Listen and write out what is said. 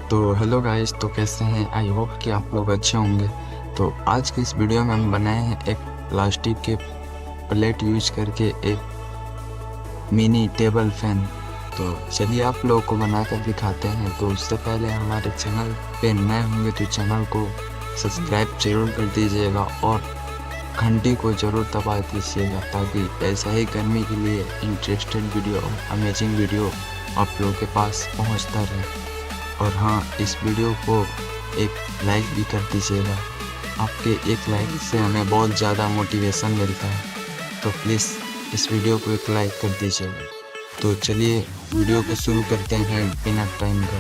तो hello guys, तो कैसे हैं? आई होप कि आप लोग अच्छे होंगे। तो आज की इस वीडियो में हम बनाए हैं एक प्लास्टिक के प्लेट यूज करके एक मिनी टेबल फैन। तो चलिए आप लोगों को बनाकर दिखाते हैं। तो उससे पहले हमारे चैनल पे नए होंगे तो चैनल को सब्सक्राइब जरूर कर दीजिएगा और घंटी को ज़रूर दबा दीजिएगा, ताकि ऐसा ही गर्मी के लिए इंटरेस्टेड वीडियो और अमेजिंग वीडियो आप लोगों के पास पहुंचता रहे। और हाँ, इस वीडियो को एक लाइक भी कर दीजिएगा। आपके एक लाइक से हमें बहुत ज़्यादा मोटिवेशन मिलता है, तो प्लीज़ इस वीडियो को एक लाइक कर दीजिएगा। तो चलिए वीडियो को शुरू करते हैं बिना टाइम का।